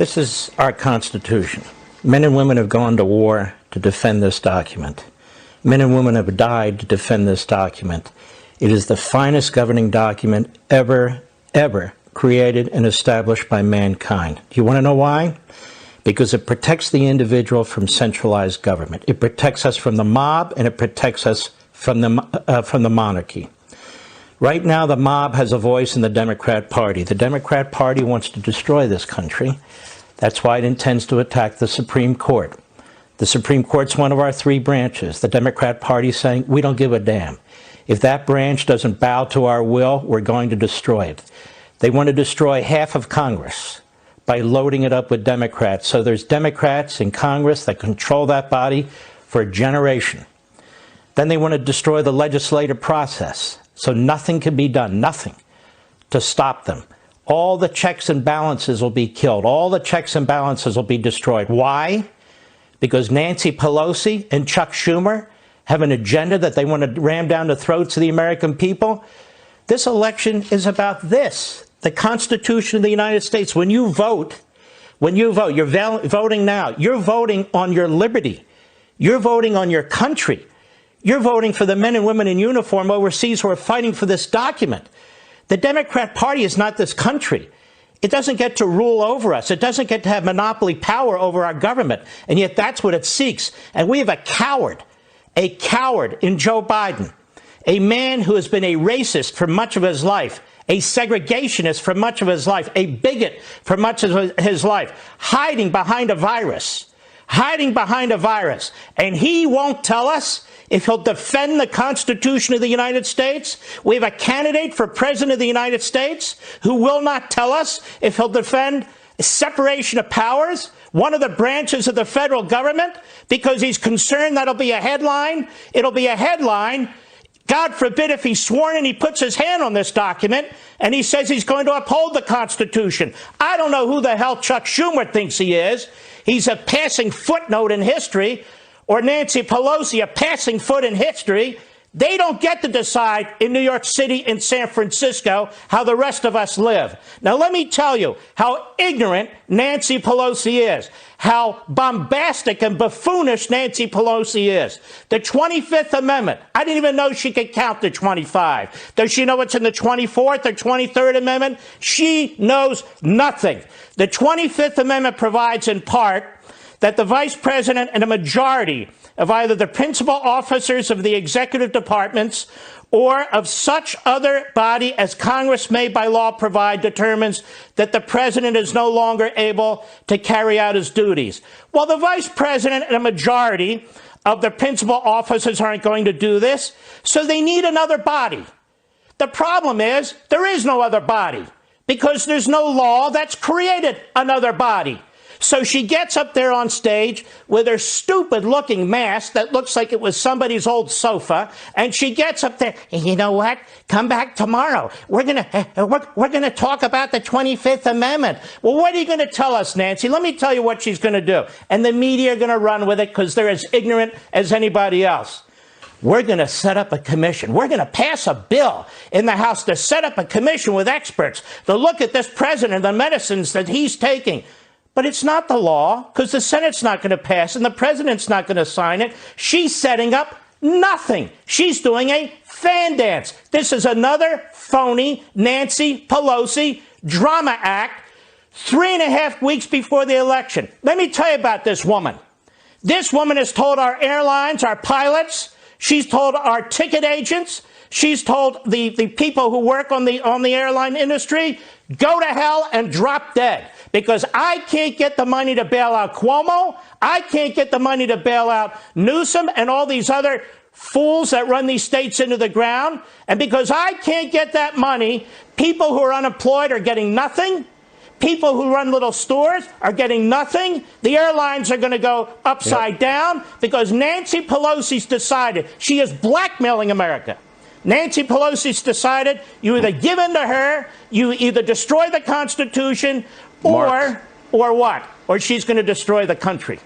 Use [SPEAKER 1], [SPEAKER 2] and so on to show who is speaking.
[SPEAKER 1] This is our Constitution. Men and women have gone to war to defend this document. Men and women have died to defend this document. It is the finest governing document ever created and established by mankind. Do you want to know why? Because it protects the individual from centralized government. It protects us from the mob, and it protects us from the monarchy. Right now, the mob has a voice in the Democrat Party. The Democrat Party wants to destroy this country. That's why it intends to attack the Supreme Court. The Supreme Court's one of our three branches. The Democrat Party is saying, we don't give a damn. If that branch doesn't bow to our will, we're going to destroy it. They want to destroy half of Congress by loading it up with Democrats. So there's Democrats in Congress that control that body for a generation. Then they want to destroy the legislative process. So nothing can be done, nothing, to stop them. All the checks and balances will be killed. All the checks and balances will be destroyed. Why? Because Nancy Pelosi and Chuck Schumer have an agenda that they want to ram down the throats of the American people. This election is about this, the Constitution of the United States. When you vote, you're voting now. You're voting on your liberty. You're voting on your country. You're voting for the men and women in uniform overseas who are fighting for this document. The Democrat Party is not this country. It doesn't get to rule over us. It doesn't get to have monopoly power over our government. And yet that's what it seeks. And we have a coward in Joe Biden, a man who has been a racist for much of his life, a segregationist for much of his life, a bigot for much of his life, hiding behind a virus. And he won't tell us if he'll defend the Constitution of the United States. We have a candidate for President of the United States who will not tell us if he'll defend separation of powers, one of the branches of the federal government, because he's concerned that'll be a headline. It'll be a headline. God forbid if he's sworn and he puts his hand on this document and he says he's going to uphold the Constitution. I don't know who the hell Chuck Schumer thinks he is. He's a passing footnote in history, or Nancy Pelosi, a passing foot in history. They don't get to decide in New York City and San Francisco how the rest of us live. Now, let me tell you how ignorant Nancy Pelosi is, how bombastic and buffoonish Nancy Pelosi is. The 25th Amendment, I didn't even know she could count to 25. Does she know what's in the 24th or 23rd Amendment? She knows nothing. The 25th Amendment provides in part that the vice president and a majority of either the principal officers of the executive departments or of such other body as Congress may by law provide determines that the president is no longer able to carry out his duties. Well, the vice president and a majority of the principal officers aren't going to do this, so they need another body. The problem is there is no other body because there's no law that's created another body. So she gets up there on stage with her stupid-looking mask that looks like it was somebody's old sofa, and she gets up there, and you know what? Come back tomorrow. We're gonna talk about the 25th Amendment. Well, what are you going to tell us, Nancy? Let me tell you what she's going to do. And the media are going to run with it because they're as ignorant as anybody else. We're going to set up a commission. We're going to pass a bill in the House to set up a commission with experts to look at this president, the medicines that he's taking. But it's not the law because the Senate's not going to pass and the president's not going to sign it. She's setting up nothing. She's doing a fan dance. This is another phony Nancy Pelosi drama act 3.5 weeks before the election. Let me tell you about this woman. This woman has told our airlines, our pilots, she's told our ticket agents, she's told the people who work on the airline industry, go to hell and drop dead. Because I can't get the money to bail out Cuomo. I can't get the money to bail out Newsom and all these other fools that run these states into the ground. And because I can't get that money, people who are unemployed are getting nothing. People who run little stores are getting nothing. The airlines are going to go upside down because Nancy Pelosi's decided she is blackmailing America. Nancy Pelosi's decided you either give in to her, you either destroy the Constitution, or what? Or she's going to destroy the country.